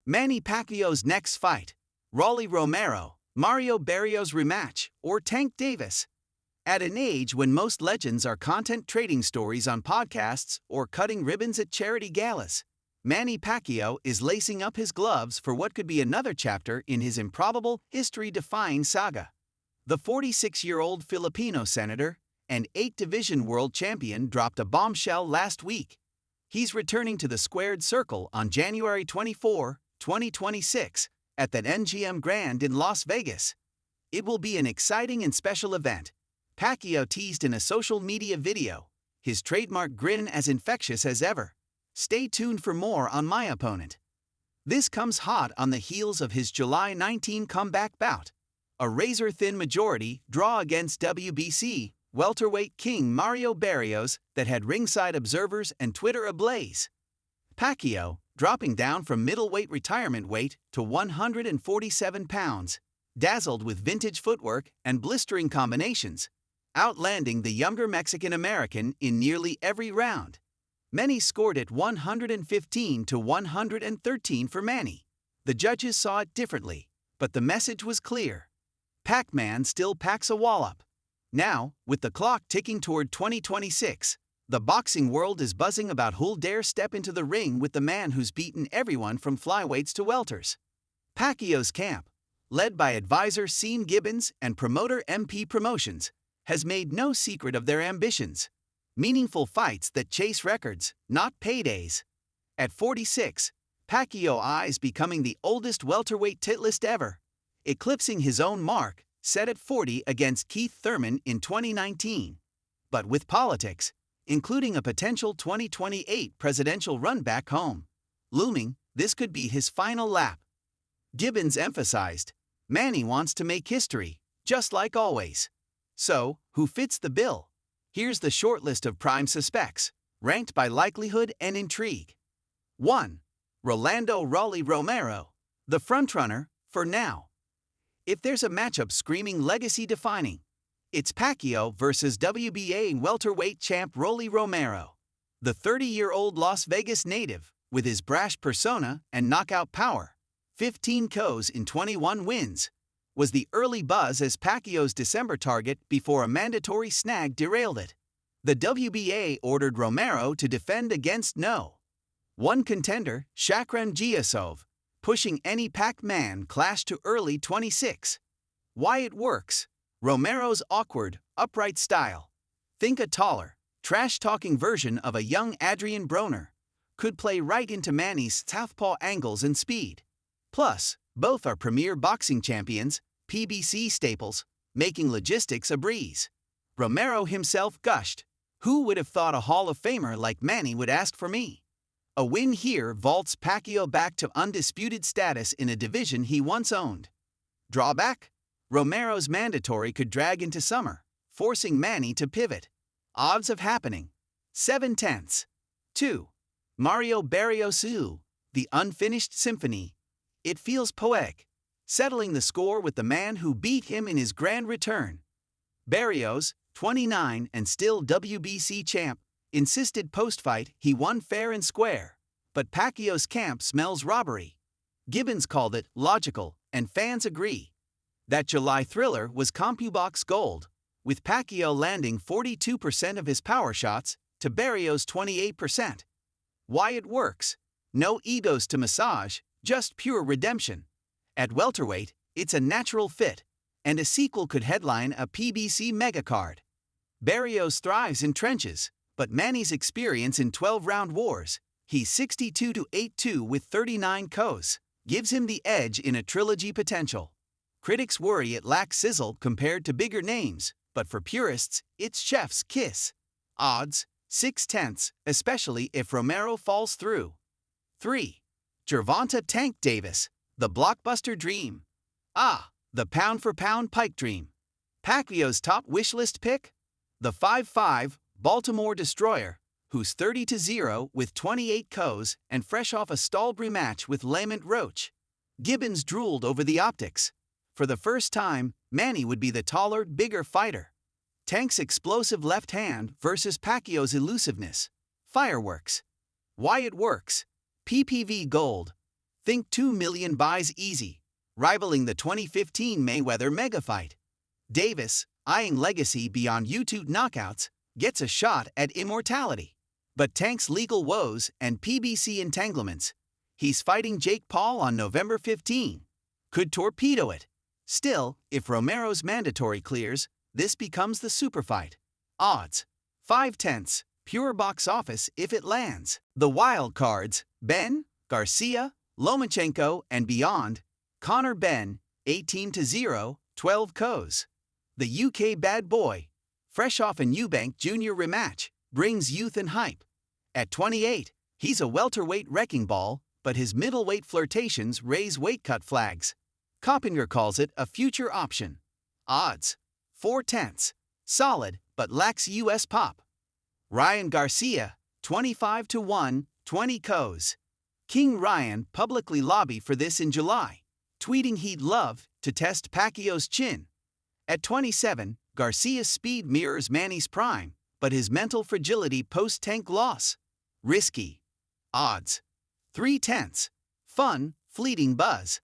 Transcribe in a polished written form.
Manny Pacquiao's next fight, Romero, Mario Barrios rematch, or Tank Davis. At an age when most legends are content trading stories on podcasts or cutting ribbons at charity galas, Manny Pacquiao is lacing up his gloves for what could be another chapter in his improbable, history-defying saga. The 46-year-old Filipino senator and 8-division world champion dropped a bombshell last week. He's returning to the squared circle on January 24, 2026, at the MGM Grand in Las Vegas. It will be an exciting and special event, Pacquiao teased in a social media video, his trademark grin as infectious as ever. Stay tuned for more on my opponent. This comes hot on the heels of his July 19 comeback bout, a razor-thin majority draw against WBC welterweight king Mario Barrios that had ringside observers and Twitter ablaze. Pacquiao, dropping down from middleweight retirement weight to 147 pounds, dazzled with vintage footwork and blistering combinations, outlanding the younger Mexican-American in nearly every round. Many scored it 115 to 113 for Manny. The judges saw it differently, but the message was clear. Pac-Man still packs a wallop. Now, with the clock ticking toward 2026, the boxing world is buzzing about who'll dare step into the ring with the man who's beaten everyone from flyweights to welters. Pacquiao's camp, led by advisor Sean Gibbons and promoter MP Promotions, has made no secret of their ambitions. Meaningful fights that chase records, not paydays. At 46, Pacquiao eyes becoming the oldest welterweight titlist ever, eclipsing his own mark, set at 40 against Keith Thurman in 2019. But with politics, including a potential 2028 presidential run back home, looming, this could be his final lap. Gibbons emphasized, Manny wants to make history, just like always. So, who fits the bill? Here's the short list of prime suspects, ranked by likelihood and intrigue. 1. Romero, the frontrunner, for now. If there's a matchup screaming legacy-defining, it's Pacquiao versus WBA welterweight champ Romero. The 30-year-old Las Vegas native, with his brash persona and knockout power, 15 KOs in 21 wins, was the early buzz as Pacquiao's December target before a mandatory snag derailed it. The WBA ordered Romero to defend against no. One contender, Shakran Giasov, pushing any Pac-Man clash to early 26. Why it works? Romero's awkward, upright style. Think a taller, trash-talking version of a young Adrian Broner. Could play right into Manny's southpaw angles and speed. Plus, both are premier boxing champions, PBC staples, making logistics a breeze. Romero himself gushed, "Who would have thought a Hall of Famer like Manny would ask for me?" A win here vaults Pacquiao back to undisputed status in a division he once owned. Drawback? Romero's mandatory could drag into summer, forcing Manny to pivot. Odds of happening: 7/10. 2. Mario Barrios, the unfinished symphony. It feels poetic, settling the score with the man who beat him in his grand return. Barrios, 29 and still WBC champ, insisted post-fight he won fair and square, but Pacquiao's camp smells robbery. Gibbons called it logical, and fans agree. That July thriller was CompuBox gold, with Pacquiao landing 42% of his power shots to Barrios' 28%. Why it works? No egos to massage, just pure redemption. At welterweight, it's a natural fit, and a sequel could headline a PBC megacard. Barrios thrives in trenches, but Manny's experience in 12-round wars, he's 62-82 with 39 KOs, gives him the edge in a trilogy potential. Critics worry it lacks sizzle compared to bigger names, but for purists, it's chef's kiss. Odds: 6/10, especially if Romero falls through. 3. Gervonta Tank Davis, the blockbuster dream. The pound-for-pound pipe dream. Pacquiao's top wishlist pick? The 5'5" Baltimore Destroyer, who's 30-0 with 28 KOs and fresh off a stalled rematch with Lamont Roach. Gibbons drooled over the optics. For the first time, Manny would be the taller, bigger fighter. Tank's explosive left hand versus Pacquiao's elusiveness. Fireworks. Why it works? PPV Gold. Think 2 million buys easy, rivaling the 2015 Mayweather mega fight. Davis, eyeing legacy beyond YouTube knockouts, gets a shot at immortality. But tanks legal woes and PBC entanglements. He's fighting Jake Paul on November 15. Could torpedo it. Still, if Romero's mandatory clears, this becomes the super fight. Odds: 5/10, pure box office if it lands. The wild cards: Ben, Garcia, Lomachenko, and beyond. Conor Benn, 18-0, 12 KOs. The UK bad boy, fresh off a Eubank Jr. rematch, brings youth and hype. At 28, he's a welterweight wrecking ball, but his middleweight flirtations raise weight cut flags. Coppinger calls it a future option. Odds: 4/10, solid but lacks US pop. Ryan Garcia, 25-1, 20 KOs. King Ryan publicly lobbied for this in July, tweeting he'd love to test Pacquiao's chin. At 27, Garcia's speed mirrors Manny's prime, but his mental fragility post-tank loss. Risky. Odds: 3/10, fun, fleeting buzz.